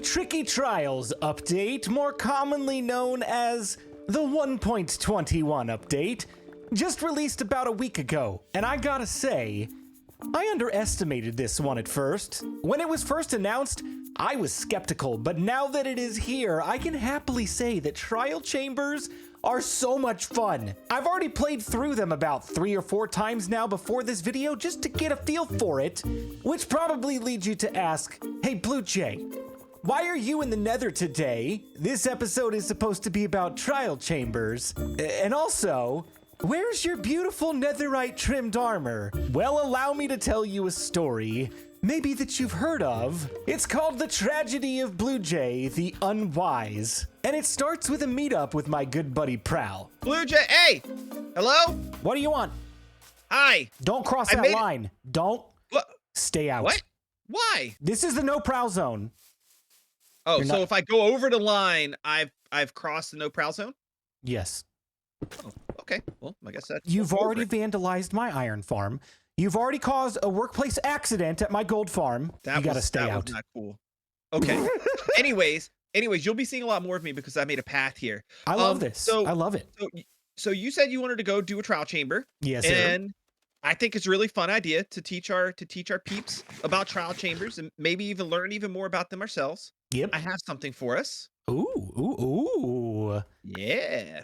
The Tricky Trials update, more commonly known as the 1.21 update, just released about a week ago, and I gotta say, I underestimated this one at first. When it was first announced, I was skeptical, but now that it is here, I can happily say that trial chambers are so much fun. I've already played through them about 3 or 4 times now before this video just to get a feel for it, which probably leads you to ask, hey BluJay, why are you in the Nether today? This episode is supposed to be about trial chambers. And also, where's your beautiful netherite trimmed armor? Well, allow me to tell you a story, maybe that you've heard of. It's called The Tragedy of BluJay, the Unwise. And it starts with a meetup with my good buddy Prowl. BluJay, hey! Hello? What do you want? Hi! Don't cross that line. Don't. What? Stay out. What? Why? This is the no prowl zone. Oh, so if I go over the line, I've crossed the no prowl zone? Yes. Oh, okay. Well, I guess that's... You've already vandalized my iron farm. You've already caused a workplace accident at my gold farm. You gotta stay out. That was not cool. Okay. anyways, you'll be seeing a lot more of me because I made a path here. I love this. I love it. So you said you wanted to go do a trial chamber. Yes, and sir. I think it's a really fun idea to teach our peeps about trial chambers and maybe even learn even more about them ourselves. Yep. I have something for us. Ooh. Yeah.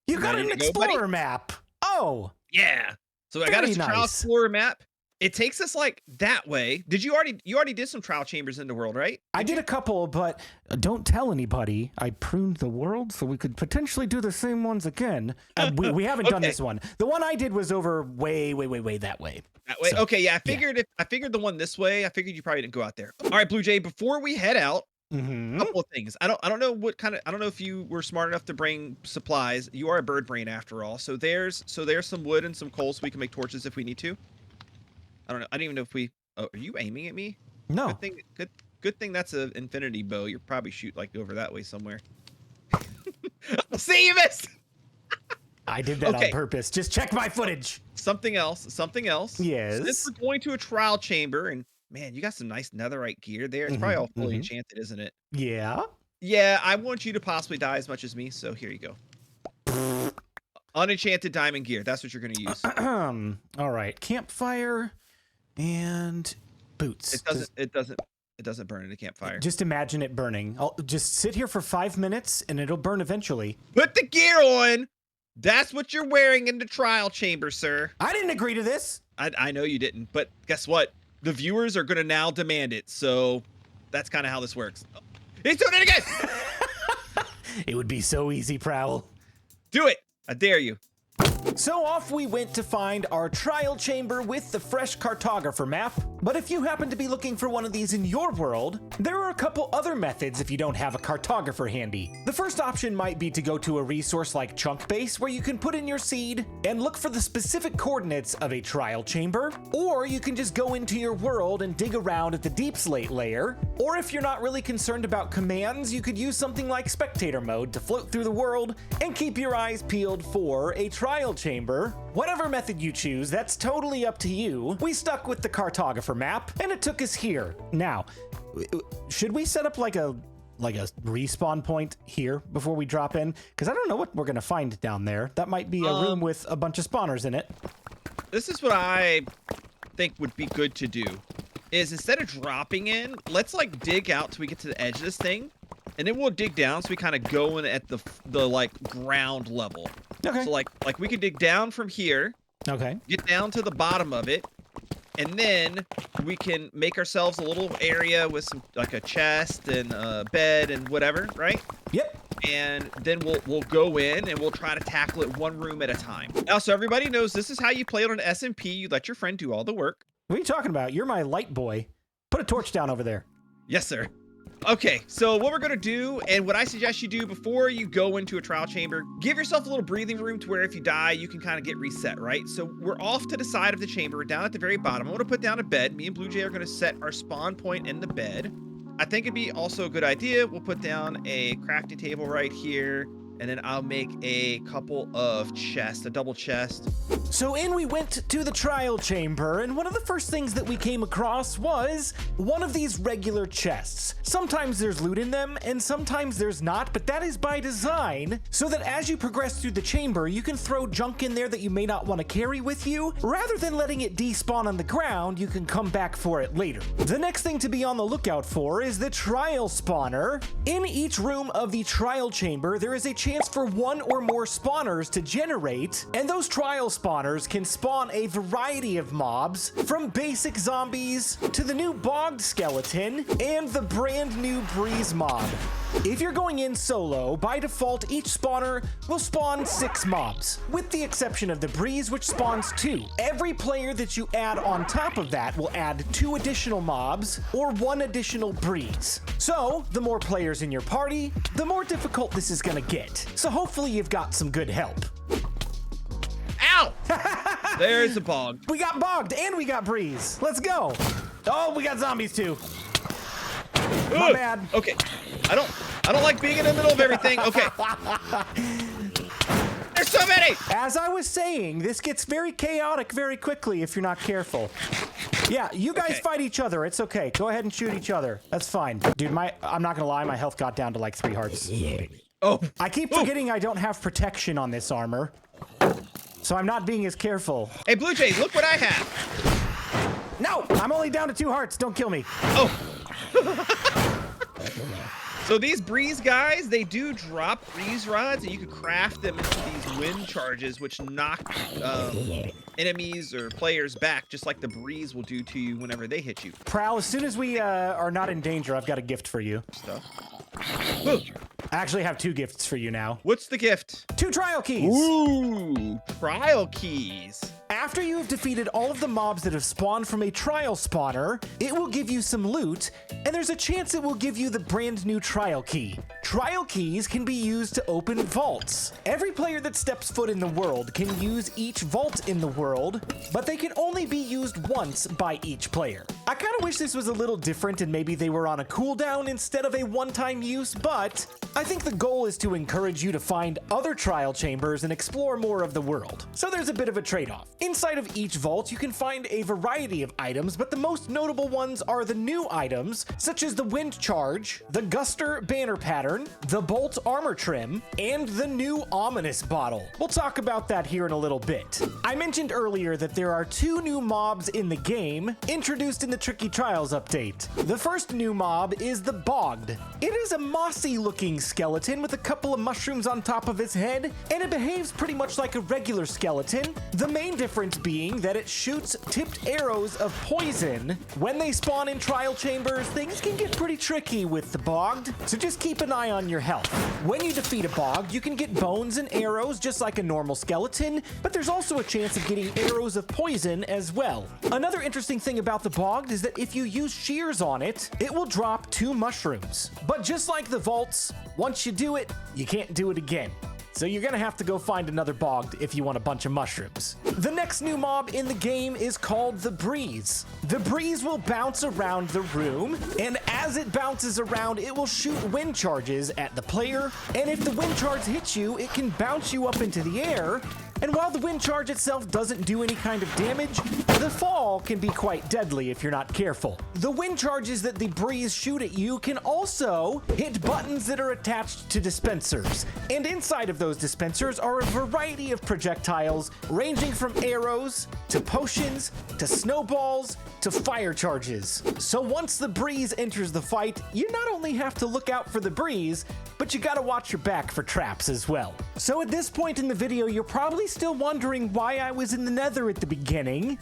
You got an explorer map. Oh. Yeah. So I got a trial explorer map. It takes us like that way. You already did some trial chambers in the world, right? I did a couple, but don't tell anybody. I pruned the world so we could potentially do the same ones again. We haven't done this one. The one I did was over way that way. That way. So, okay, yeah. I figured the one this way. I figured you probably didn't go out there. All right, BluJay, before we head out, a couple of things. I don't know I don't know if you were smart enough to bring supplies. You are a bird brain after all. So there's some wood and some coal so we can make torches if we need to. I don't know. I don't even know if we... Oh, are you aiming at me? No. Good thing that's an infinity bow. You're probably shoot like over that way somewhere. See, you missed! I did that on purpose. Just check my footage. Something else. Yes. Since we're going to a trial chamber, and man, you got some nice netherite gear there. It's probably all fully enchanted, isn't it? Yeah. Yeah, I want you to possibly die as much as me, so here you go. Unenchanted diamond gear. That's what you're going to use. All right. Campfire and boots. It doesn't burn in a campfire. Just imagine it burning. I'll just sit here for 5 minutes and it'll burn eventually. Put the gear on. That's what you're wearing in the trial chamber, sir. I didn't agree to this. I know you didn't, but guess what? The viewers are going to now demand it. So that's kind of how this works. Oh, he's doing it again. It would be so easy, Prowl. Do it. I dare you. So off we went to find our trial chamber with the fresh cartographer map. But if you happen to be looking for one of these in your world, there are a couple other methods if you don't have a cartographer handy. The first option might be to go to a resource like Chunkbase where you can put in your seed and look for the specific coordinates of a trial chamber, or you can just go into your world and dig around at the deep slate layer. Or if you're not really concerned about commands, you could use something like spectator mode to float through the world and keep your eyes peeled for a trial chamber. Whatever method you choose, that's totally up to you. We stuck with the cartographer map and it took us here. Now, should we set up like a respawn point here before we drop in? Because I don't know what we're gonna find down there. That might be a room with a bunch of spawners in it. This is what I think would be good to do, is instead of dropping in, let's like dig out till we get to the edge of this thing, and then we'll dig down so we kind of go in at the like ground level. Okay. So like we could dig down from here. Okay. Get down to the bottom of it, and then we can make ourselves a little area with some like a chest and a bed and whatever, right? Yep. And then we'll go in and we'll try to tackle it one room at a time. Now, so everybody knows this is how you play it on SMP. You let your friend do all the work. What are you talking about? You're my light boy. Put a torch down over there. Yes, sir. Okay, so what we're gonna do, and what I suggest you do before you go into a trial chamber, give yourself a little breathing room to where if you die, you can kind of get reset, right? So we're off to the side of the chamber. We're down at the very bottom. I'm gonna put down a bed. Me and BluJay are gonna set our spawn point in the bed. I think it'd be also a good idea. We'll put down a crafting table right here, And then I'll make a couple of chests, a double chest. So in we went to the trial chamber, and one of the first things that we came across was one of these regular chests. Sometimes there's loot in them, and sometimes there's not, but that is by design, so that as you progress through the chamber, you can throw junk in there that you may not want to carry with you. Rather than letting it despawn on the ground, you can come back for it later. The next thing to be on the lookout for is the trial spawner. In each room of the trial chamber, there is a chance for one or more spawners to generate, and those trial spawners can spawn a variety of mobs, from basic zombies to the new bogged skeleton and the brand new breeze mob. If you're going in solo, by default each spawner will spawn 6 mobs, with the exception of the breeze, which spawns 2. Every player that you add on top of that will add 2 additional mobs or 1 additional breeze. So the more players in your party, the more difficult this is gonna get. So hopefully you've got some good help. Ow! There's a bog. We got bogged and we got breeze. Let's go. Oh, we got zombies too. My bad. Okay. I don't like being in the middle of everything. Okay. There's so many! As I was saying, this gets very chaotic very quickly if you're not careful. Yeah, you guys fight each other. It's okay. Go ahead and shoot each other. That's fine. Dude, I'm not gonna lie, my health got down to like 3 hearts. Oh. I keep forgetting I don't have protection on this armor, so I'm not being as careful. Hey, BluJay, look what I have. No, I'm only down to 2 hearts. Don't kill me. Oh. So these breeze guys, they do drop breeze rods, and you can craft them into these wind charges, which knock enemies or players back, just like the breeze will do to you whenever they hit you. Prowl, as soon as we are not in danger, I've got a gift for you. Stuff. I actually have 2 gifts for you now. What's the gift? 2 trial keys. Ooh, trial keys. After you have defeated all of the mobs that have spawned from a trial spawner, it will give you some loot, and there's a chance it will give you the brand new trial key. Trial keys can be used to open vaults. Every player that steps foot in the world can use each vault in the world, but they can only be used once by each player. I kind of wish this was a little different and maybe they were on a cooldown instead of a one-time use, but I think the goal is to encourage you to find other trial chambers and explore more of the world. So there's a bit of a trade-off. Inside of each vault, you can find a variety of items, but the most notable ones are the new items, such as the wind charge, the guster banner pattern, the bolt armor trim, and the new ominous bottle. We'll talk about that here in a little bit. I mentioned earlier that there are 2 new mobs in the game, introduced in the Tricky Trials update. The first new mob is the Bogged. It is a mossy looking skeleton with a couple of mushrooms on top of its head, and it behaves pretty much like a regular skeleton. The main difference being that it shoots tipped arrows of poison. When they spawn in trial chambers, things can get pretty tricky with the Bogged, so just keep an eye on your health. When you defeat a Bogged, you can get bones and arrows just like a normal skeleton, but there's also a chance of getting arrows of poison as well. Another interesting thing about the Bogged is that if you use shears on it, it will drop 2 mushrooms. But just like the vaults, once you do it, you can't do it again. So you're gonna have to go find another Bogged if you want a bunch of mushrooms. The next new mob in the game is called the Breeze. The Breeze will bounce around the room, and as it bounces around, it will shoot wind charges at the player, and if the wind charge hits you, it can bounce you up into the air. And while the wind charge itself doesn't do any kind of damage, the fall can be quite deadly if you're not careful. The wind charges that the Breeze shoot at you can also hit buttons that are attached to dispensers. And inside of those dispensers are a variety of projectiles ranging from arrows to potions to snowballs to fire charges. So once the Breeze enters the fight, you not only have to look out for the Breeze, but you gotta watch your back for traps as well. So at this point in the video, you're probably still wondering why I was in the Nether at the beginning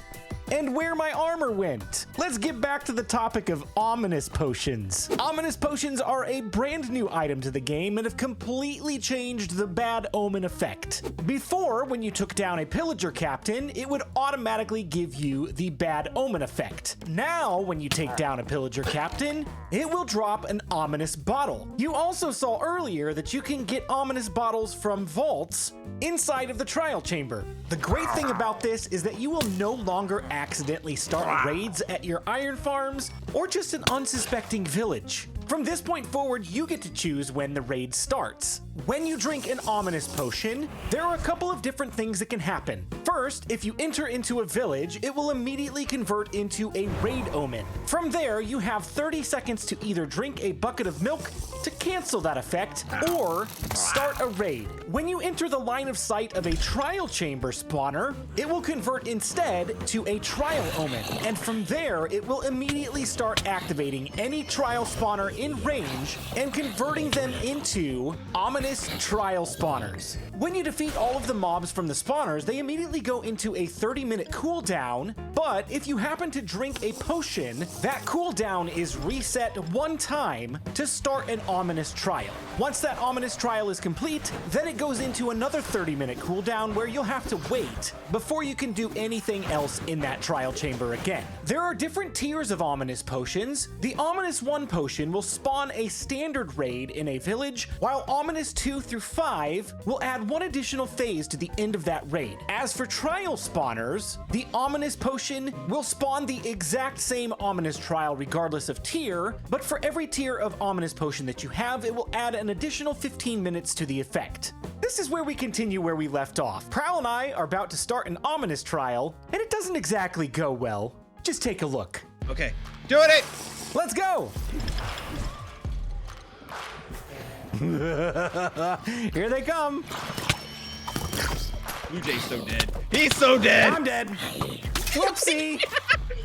and where my armor went. Let's get back to the topic of ominous potions. Ominous potions are a brand new item to the game and have completely changed the bad omen effect. Before, when you took down a pillager captain, it would automatically give you the bad omen effect. Now, when you take down a pillager captain, it will drop an ominous bottle. You also saw earlier that you can get ominous bottles from vaults inside of the trial chamber. The great thing about this is that you will no longer accidentally start raids at your iron farms or just an unsuspecting village. From this point forward, you get to choose when the raid starts. When you drink an ominous potion, there are a couple of different things that can happen. First, if you enter into a village, it will immediately convert into a raid omen. From there, you have 30 seconds to either drink a bucket of milk to cancel that effect, or start a raid. When you enter the line of sight of a trial chamber spawner, it will convert instead to a trial omen, and from there, it will immediately start activating any trial spawner in range and converting them into ominous trial spawners. When you defeat all of the mobs from the spawners, they immediately go into a 30-minute cooldown, but if you happen to drink a potion, that cooldown is reset one time to start an ominous trial. Once that ominous trial is complete, then it goes into another 30-minute cooldown where you'll have to wait before you can do anything else in that trial chamber again. There are different tiers of ominous potions. The Ominous 1 potion will spawn a standard raid in a village, while Ominous 2 through 5 will add one additional phase to the end of that raid. As for trial spawners, the Ominous potion will spawn the exact same ominous trial regardless of tier, but for every tier of ominous potion that you have, it will add an additional 15 minutes to the effect. This is where we continue where we left off. Prowl and I are about to start an ominous trial, and it doesn't exactly go well. Just take a look. Okay, doing it. Let's go. Here they come. BluJay's so dead. He's so dead. I'm dead. Whoopsie.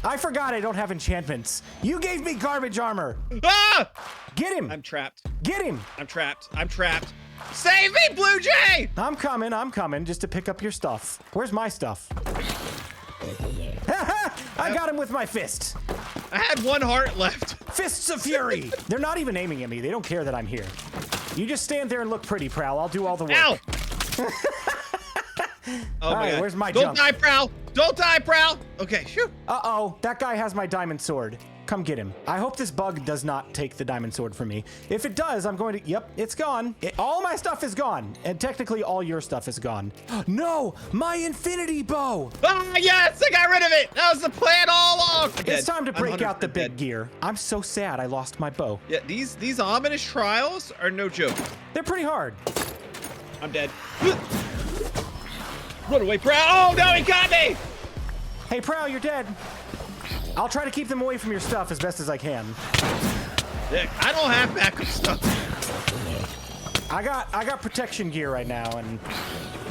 I forgot I don't have enchantments. You gave me garbage armor. Ah! Get him. I'm trapped. Get him. I'm trapped. I'm trapped. Save me, BluJay! I'm coming just to pick up your stuff. Where's my stuff? I got him with my fist. I had one heart left. Fists of fury. They're not even aiming at me. They don't care that I'm here. You just stand there and look pretty, Prowl. I'll do all the work. Ow! Oh all my right, God. where's my Don't jump? die, Prowl. Don't die, Prowl. Okay, shoo. Uh-oh, that guy has my diamond sword. Come get him. I hope this bug does not take the diamond sword from me. If it does, I'm going to... Yep, it's gone. All my stuff is gone. And technically, all your stuff is gone. No, my infinity bow. Ah, yes, I got rid of it. That was the plan all along. It's time to break out the 100% big dead. gear. I'm so sad I lost my bow. Yeah, these ominous trials are no joke. They're pretty hard. I'm dead. Run away, Prowl. Oh, no, he got me. Hey, Prowl, you're dead. I'll try to keep them away from your stuff as best as I can. Yeah, I don't have backup stuff. I got protection gear right now, and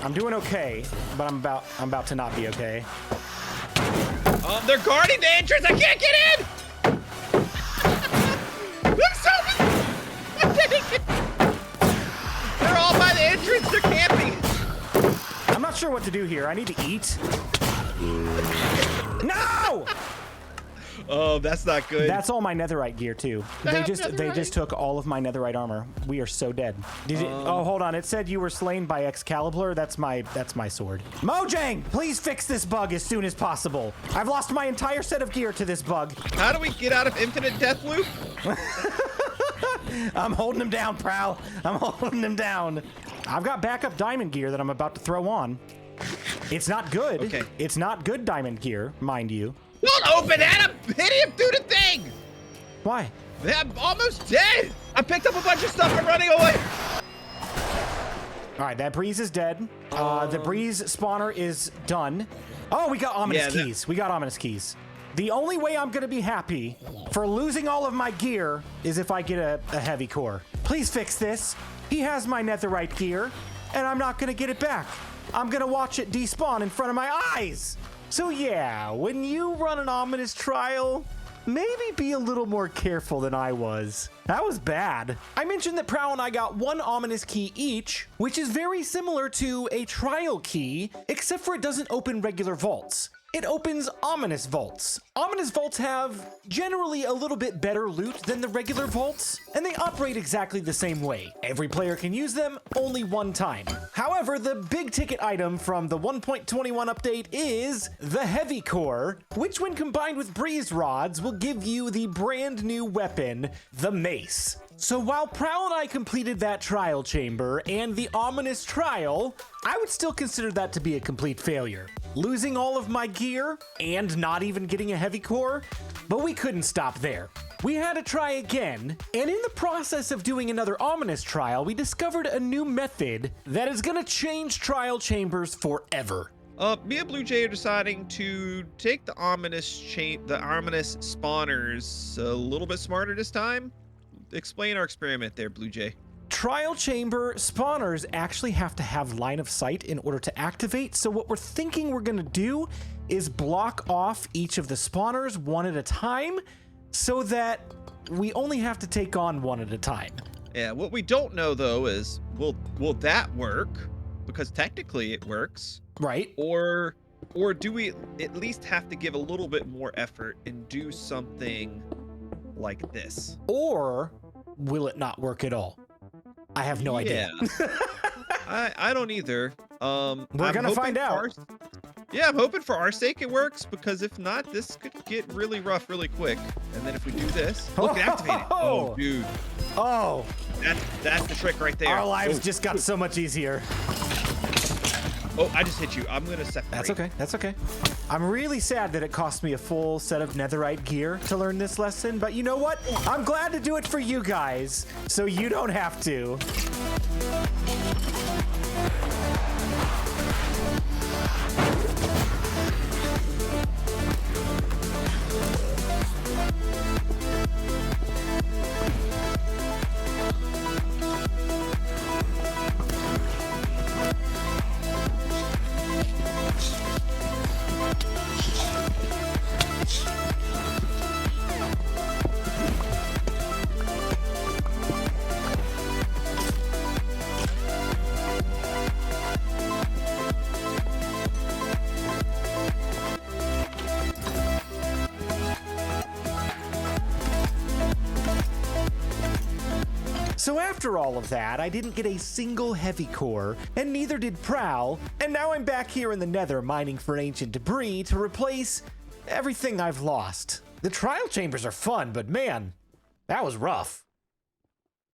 I'm doing okay, but I'm about to not be okay. They're guarding the entrance. I can't get in. They're all by the entrance. They're camping. I'm not sure what to do here. I need to eat. No! Oh, that's not good. That's all my netherite gear too. They just took all of my netherite armor. We are so dead. Oh, hold on. It said you were slain by Excalibur. That's my sword. Mojang, please fix this bug as soon as possible. I've lost my entire set of gear to this bug. How do we get out of infinite death loop? I'm holding him down, Prowl. I'm holding him down. I've got backup diamond gear that I'm about to throw on. It's not good. Okay. It's not good diamond gear, mind you. Don't open that! I'm hitting him through the thing! Why? I'm almost dead! I picked up a bunch of stuff. I'm running away! All right, that breeze is dead. The breeze spawner is done. Oh, we got ominous keys. We got ominous keys. The only way I'm going to be happy for losing all of my gear is if I get a heavy core. Please fix this. He has my netherite gear, and I'm not going to get it back. I'm going to watch it despawn in front of my eyes. So yeah, when you run an ominous trial, maybe be a little more careful than I was. That was bad. I mentioned that Prowl and I got one ominous key each, which is very similar to a trial key, except for it doesn't open regular vaults. It opens ominous vaults. Ominous vaults have generally a little bit better loot than the regular vaults, and they operate exactly the same way. Every player can use them only one time. However, the big ticket item from the 1.21 update is the heavy core, which when combined with breeze rods will give you the brand new weapon, the mace. So while Prowl and I completed that trial chamber and the ominous trial, I would still consider that to be a complete failure. Losing all of my gear and not even getting a heavy core, but we couldn't stop there. we had to try again, and in the process of doing another ominous trial, we discovered a new method that is gonna change trial chambers forever. Me and BluJay are deciding to take the ominous spawners a little bit smarter this time. Explain our experiment there, BluJay. Trial chamber spawners actually have to have line of sight in order to activate, so what we're thinking we're gonna do is block off each of the spawners one at a time so that we only have to take on one at a time. Yeah, what we don't know though is will that work? Because technically it works. Right. Or do we at least have to give a little bit more effort and do something like this? Or will it not work at all? I have no idea. I don't either. We're gonna find out. Yeah, I'm hoping for our sake it works, because if not, this could get really rough really quick. And then if we do this, look, it activated. Oh, dude. Oh. That's the trick right there. Our lives just got so much easier. Oh, I just hit you. I'm gonna separate. That's okay. That's okay. I'm really sad that it cost me a full set of netherite gear to learn this lesson, but you know what? I'm glad to do it for you guys, so you don't have to. So after all of that, I didn't get a single heavy core, and neither did Prowl, and now I'm back here in the Nether mining for ancient debris to replace everything I've lost. The trial chambers are fun, but man, that was rough.